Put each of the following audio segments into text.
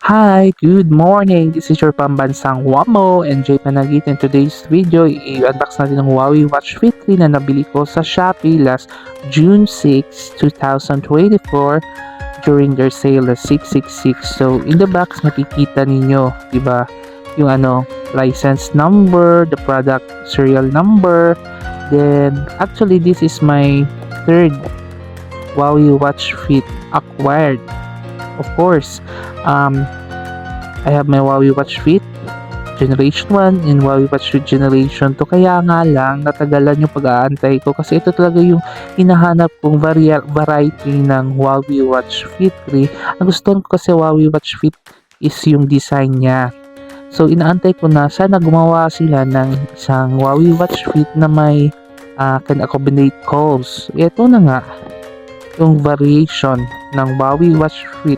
Hi, good morning. This is your pambansang Wamo and Jay Panagit. In today's video, i-unbox natin ang Huawei Watch Fit 3 na nabili ko sa Shopee last June 6, 2024 during their sale at 666. So, in the box, makikita ninyo, di ba, yung license number, the product serial number. Then, actually, this is my third Huawei Watch Fit acquired. Of course, I have my Huawei Watch Fit Generation 1 and Huawei Watch Fit Generation 2. Kaya nga lang, natagalan yung pag-aantay ko kasi ito talaga yung hinahanap kong variety ng Huawei Watch Fit 3. Ang gusto ko kasi Huawei Watch Fit is yung design niya. So, inaantay ko na sana gumawa sila ng isang Huawei Watch Fit na may can accommodate calls. Ito na nga, yung variation ng Huawei Watch Fit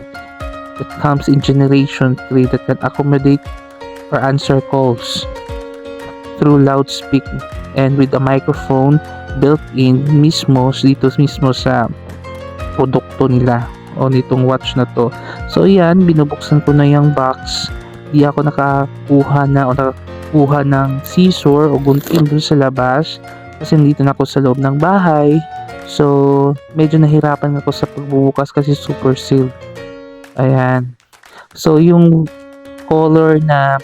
that comes in Generation 3 that can accommodate or answer calls through loudspeaker and with a microphone built-in mismo sa produkto nila o nitong watch na to. So yan, binubuksan ko na yung box. Di ako nakakuha ng scissor o gunting dun sa labas kasi nandito na ako sa loob ng bahay. So, medyo nahirapan ako sa pagbubukas kasi super sealed. Ayan. So, yung color na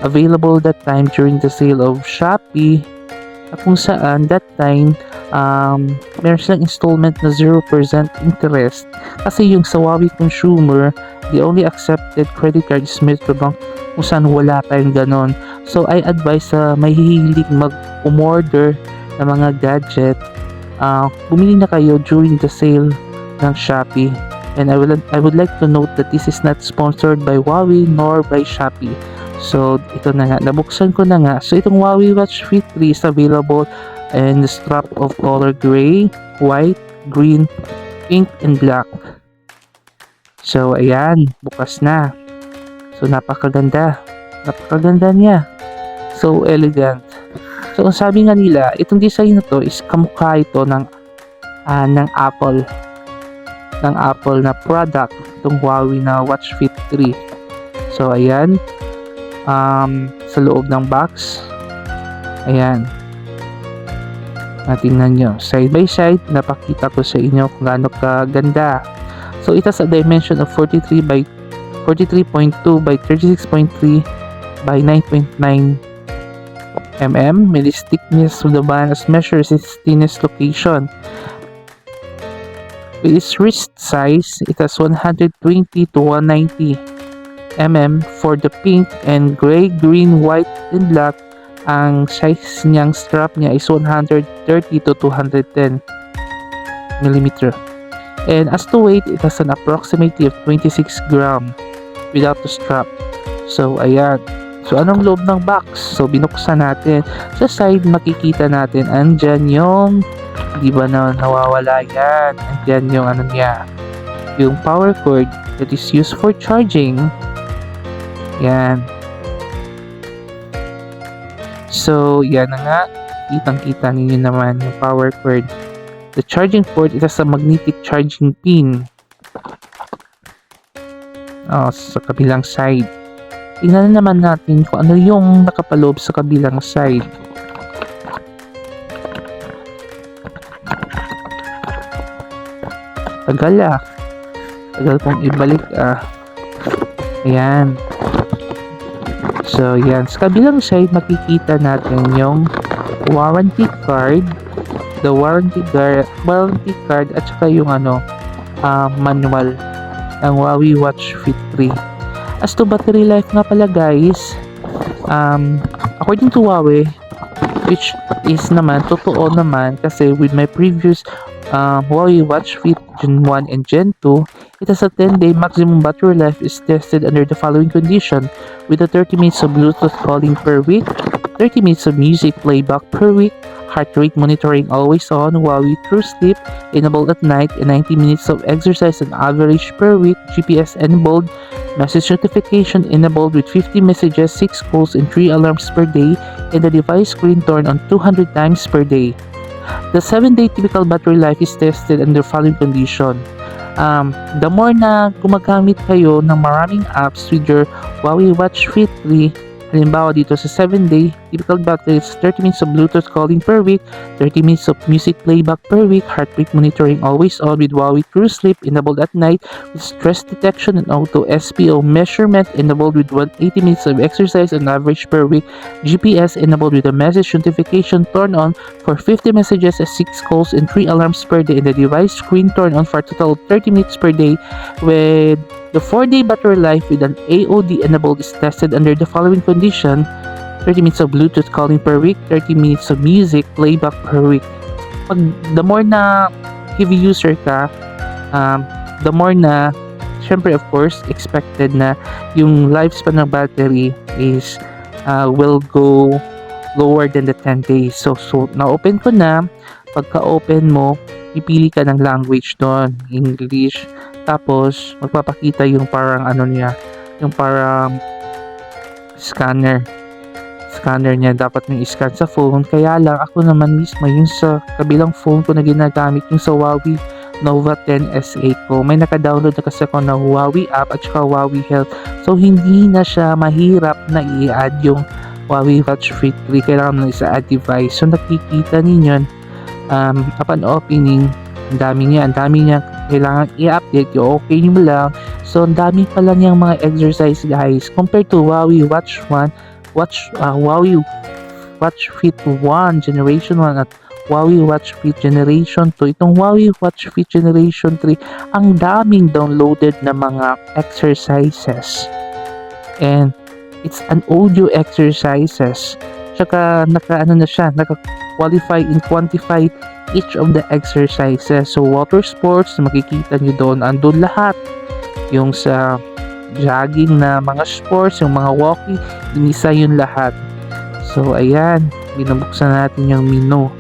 available that time during the sale of Shopee, kung saan that time, meron silang installment na 0% interest. Kasi yung sa Huawei consumer, the only accepted credit card is Metrobank, kung saan wala tayong ganon. So, I advise sa may hihilig mag-umorder ng mga gadget, bumili na kayo during the sale ng Shopee. And I would like to note that this is not sponsored by Huawei nor by Shopee. So, ito na nga, nabuksan ko na nga. So, itong Huawei Watch Fit 3 is available in the strap of color gray, white, green, pink, and black. So, ayan, bukas na. So, napakaganda. Napakaganda niya. So, elegant. So, ang sabi nga nila, itong design na to is kamukha ito ng Apple. Ng Apple na product, itong Huawei na Watch Fit 3. So, ayan. Sa loob ng box. Ayan. Tingnan nyo. Side by side, napakita ko sa inyo kung gaano kaganda. So, it has a dimension of 43.2 by 36.3 by 9.9 mm. May thickness of the band as measures its thinnest location. With its wrist size, it has 120 to 190 mm for the pink and gray, green, white, and black. Ang size niyang strap niya is 130 to 210 mm. And as to weight, it has an approximately of 26 gram without the strap. So, ayan. So, anong loob ng box? So, binuksan natin. Sa side, makikita natin, andyan yung, di ba na nawawala yan? Andyan yung niya, yung power cord that is used for charging. Yan. So, yan na nga. Kitang-kita ninyo naman yung power cord. The charging port, it has a magnetic charging pin. Sa kabilang side. Tingnan naman natin kung ano yung nakapaloob sa kabilang side. Tagal kong ibalik Ayan. So, yan. Sa kabilang side, makikita natin yung warranty card. The warranty card at saka yung manual ng Huawei Watch Fit 3. As to battery life nga pala guys, according to Huawei, which is naman, totoo naman kasi with my previous Huawei Watch Fit Gen 1 and Gen 2, it has a 10-day maximum battery life is tested under the following condition with a 30 minutes of Bluetooth calling per week, 30 minutes of music playback per week, heart rate monitoring always on, Huawei True Sleep enabled at night, and 90 minutes of exercise on average per week, GPS enabled, message notification enabled with 50 messages, 6 calls, and 3 alarms per day, and the device screen turned on 200 times per day. The 7-day typical battery life is tested under following condition. The more na gumagamit kayo ng maraming apps with your Huawei Watch Fit 3, halimbawa dito sa 7-day, typical battery is 30 minutes of Bluetooth calling per week, 30 minutes of music playback per week, heart rate monitoring always on with Huawei True Sleep enabled at night, with stress detection and auto SPO measurement enabled with 180 minutes of exercise on average per week, GPS enabled with a message notification turned on for 50 messages, 6 calls, and 3 alarms per day, and the device screen turned on for a total of 30 minutes per day, with the 4-day battery life with an AOD enabled is tested under the following condition: 30 minutes of Bluetooth calling per week, 30 minutes of music playback per week. The more na heavy user ka, the more na, syempre of course, expected na yung lifespan ng battery is will go lower than the 10 days. So na-open ko na. Pagka-open mo, pipili ka ng language doon, English. Tapos, magpapakita yung parang yung parang scanner niya. Dapat may scan sa phone. Kaya lang, ako naman mismo, yung sa kabilang phone ko na ginagamit, yung sa Huawei Nova 10 SE ko, may naka-download na kasi ako ng Huawei app at saka Huawei Health. So, hindi na siya mahirap na i-add yung Huawei Watch Fit 3. Kailangan mo na isa-add device. So, nakikita ninyo, upon opening, ang dami niya kailangan i-update yung okay mo lang. So ang dami pala niyang mga exercise guys compared to Huawei Watch 1, Huawei Watch Fit 1 Generation 1 at Huawei Watch Fit Generation 2. Itong Huawei Watch Fit Generation 3, ang daming downloaded na mga exercises, and it's an audio exercises. Tsaka naka-qualify and quantify each of the exercises. So water sports, makikita nyo doon, andun lahat. Yung sa jogging na mga sports, yung mga walking, inisa yun lahat. So ayan, binubuksan natin yung menu.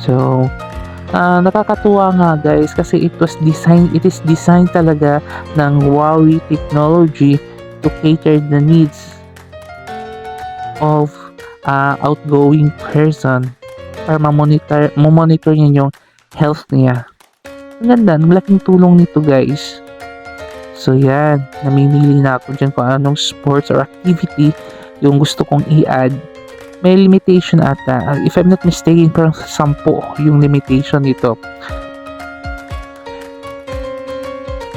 So nakakatuwa nga guys, kasi it is designed talaga ng Huawei technology to cater the needs of outgoing person para monitor niya yung health niya. Ang ganda, malaking tulong nito guys. So yan, namimili na ako dyan kung anong sports or activity yung gusto kong i-add. May limitation ata, if I'm not mistaken, parang 10 yung limitation nito.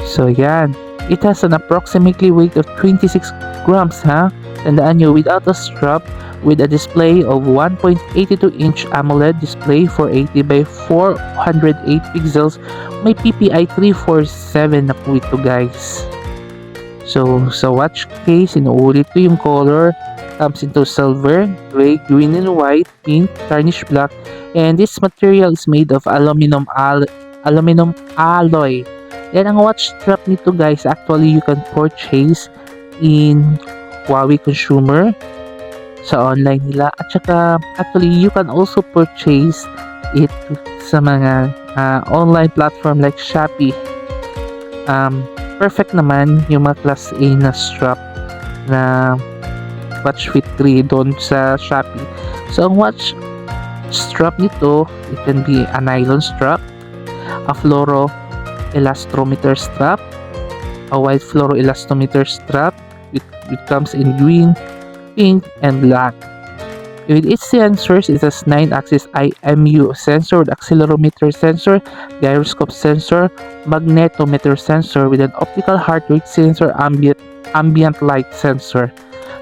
So yan, it has an approximately weight of 26 grams Tandaan nyo, without a strap, with a display of 1.82-inch AMOLED display 480 by 408 pixels, may PPI 347 na po ito guys. So sa watch case, inuulit ko yung color, comes into silver, gray, green and white, pink, tarnished black, and this material is made of aluminum alloy. Yan ang watch strap nito guys. Actually, you can purchase in Huawei Consumer sa online nila, at saka actually you can also purchase it sa mga online platform like Shopee. Perfect naman yung mga class A na strap na Watch Fit 3 doon sa Shopee. So ang watch strap nito, it can be a nylon strap, a fluoro elastometer strap, a white fluoro elastometer strap. It comes in green, pink, and black. With its sensors, it has 9-axis IMU sensor with accelerometer sensor, gyroscope sensor, magnetometer sensor with an optical heart rate sensor, ambient light sensor.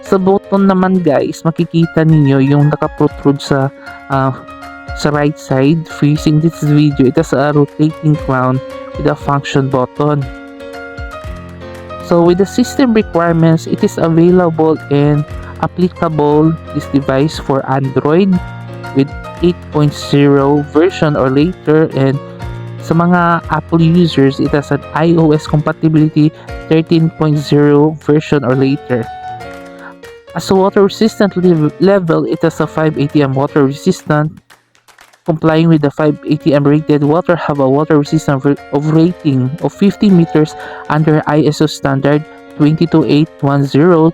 Sa button naman guys, makikita ninyo yung naka-protrude sa right side facing this video. It has a rotating crown with a function button. So with the system requirements, it is available and applicable this device for Android with 8.0 version or later, and sa mga Apple users, it has an iOS compatibility 13.0 version or later. As a water resistant level, it has a 5 ATM water resistant. Complying with the 5 ATM rated water, have a water resistance of rating of 50 meters under ISO standard 22810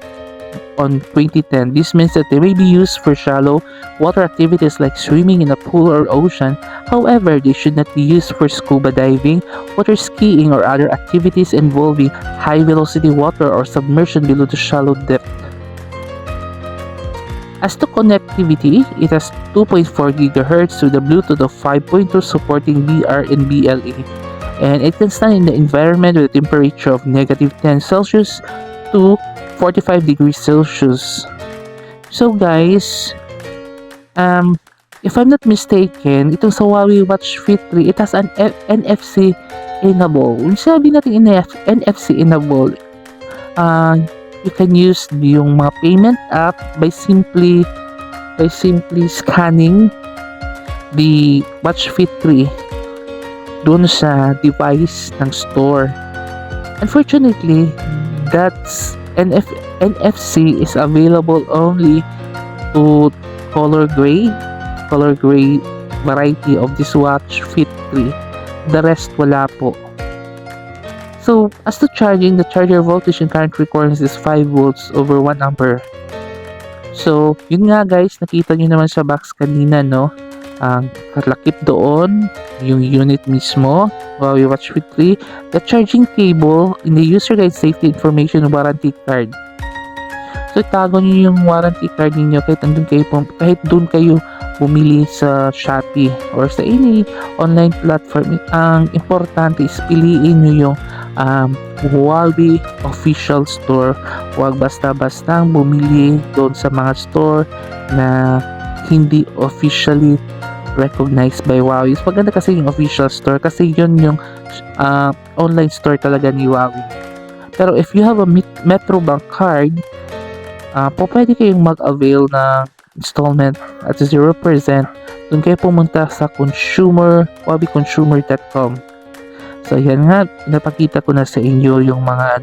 on 2010. This means that they may be used for shallow water activities like swimming in a pool or ocean. However, they should not be used for scuba diving, water skiing, or other activities involving high velocity water or submersion below the shallow depth. As to connectivity, it has 2.4 GHz with a Bluetooth of 5.2 supporting BR and BLE. And it can stand in the environment with a temperature of -10 Celsius to 45 degrees Celsius. So guys, if I'm not mistaken, itong sa Huawei Watch Fit 3, it has an NFC enable. Sabi natin NFC enable, you can use yung mga payment app by simply scanning the Watch Fit 3 dun sa device ng store. Unfortunately, that's NFC is available only to color gray variety of this Watch Fit 3. The rest wala po. So, as to charging, the charger voltage and current requirements is 5 volts over 1 ampere. So, yun nga guys, nakita nyo naman sa box kanina, no? Ang kalakip doon, yung unit mismo, Huawei Watch Fit 3, the charging cable, in the user guide safety information warranty card. So, itago nyo yung warranty card ninyo kahit doon kayo bumili sa Shopee or sa any online platform. Ang importante is piliin nyo yung Huawei official store. Huwag basta-bastang bumili doon sa mga store na hindi officially recognized by Huawei. Maganda kasi yung official store kasi yun yung online store talaga ni Huawei. Pero if you have a Metrobank card, pwede kayong mag-avail ng installment at 0%. Doon kayo pumunta sa huaweiconsumer.com. So yan nga, napakita ko na sa inyo yung mga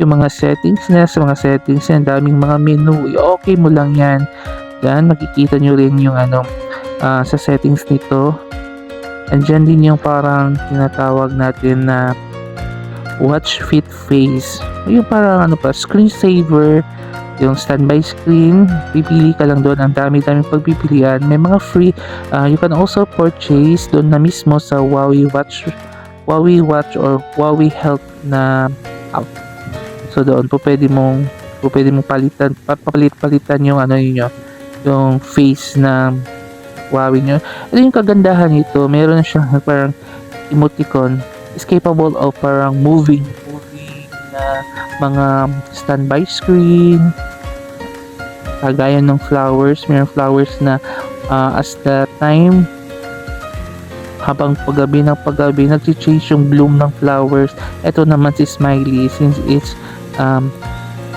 yung mga settings niya. Sa mga settings niya, daming mga menu. Okay mo lang yan. Yan, makikita nyo rin yung sa settings nito. Andyan din yung parang tinatawag natin na Watch Fit Face. Yung parang screensaver, yung standby screen, pipili ka lang doon. Ang dami-daming pagpipilian. May mga free, you can also purchase doon na mismo sa Huawei Watch or Huawei Health na app. So doon pwede mong palitan yung yung face na Huawei nyo. Ito yung kagandahan nito, meron na siyang parang emoticon, is capable of parang moving na mga standby screen, kagaya ng flowers. Mayroong flowers na as the time, habang paggabi nag-change yung bloom ng flowers. Ito naman si Smiley, since it's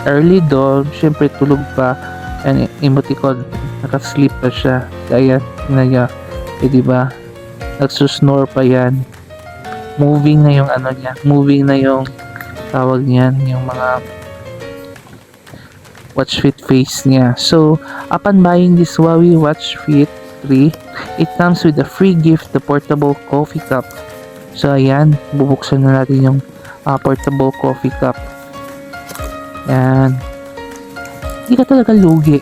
early dawn, syempre tulog pa, and emoticon, nakasleep pa siya. Kaya niya, diba, nagsusnore pa yan. Moving na yung moving na yung tawag niyan, yung mga Watch Fit face niya. So, upon buying this Huawei Watch Fit 3, it comes with a free gift, the portable coffee cup. So, ayan, bubuksan na natin yung portable coffee cup. Yan. Hindi ka talaga lugi.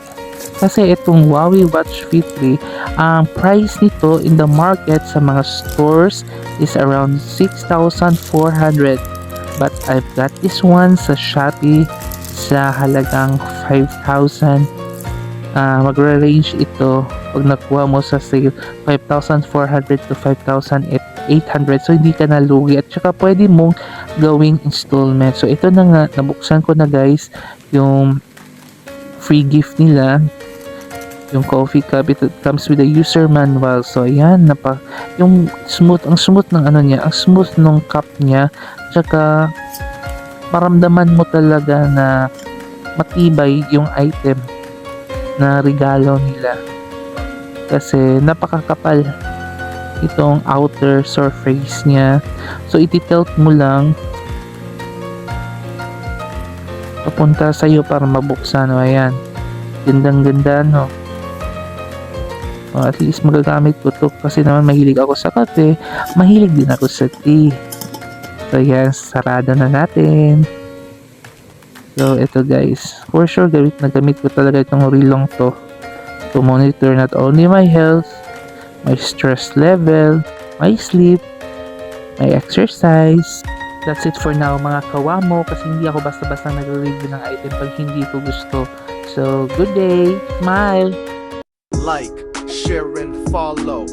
Kasi itong Huawei Watch Fit 3, ang price nito in the market sa mga stores is around 6,400. But I've got this one sa Shopee sa halagang 5,000. Magre-range ito pag nakuha mo sa sale 5,400 to 5,800. So hindi ka nalugi, at saka pwede mong gawing installment. So ito na nga, nabuksan ko na guys yung free gift nila, yung coffee cup. It comes with a user manual. So ayan, yung ang smooth ng ang smooth ng cup niya, tsaka maramdaman mo talaga na matibay yung item na regalo nila kasi napakakapal itong outer surface niya. So iti-tilt mo lang papunta sa'yo para mabuksan. O ayan, gandang ganda, no? At least magagamit ko to kasi naman mahilig ako sa kape, mahilig din ako sa tea. So yan, sarado na natin. So, ito guys. For sure, gamit na gamit ko talaga itong rilong to monitor not only my health, my stress level, my sleep, my exercise. That's it for now mga kawamo, kasi hindi ako basta-basta nag-review ng item pag hindi ko gusto. So, good day! Smile! Like, share, and follow.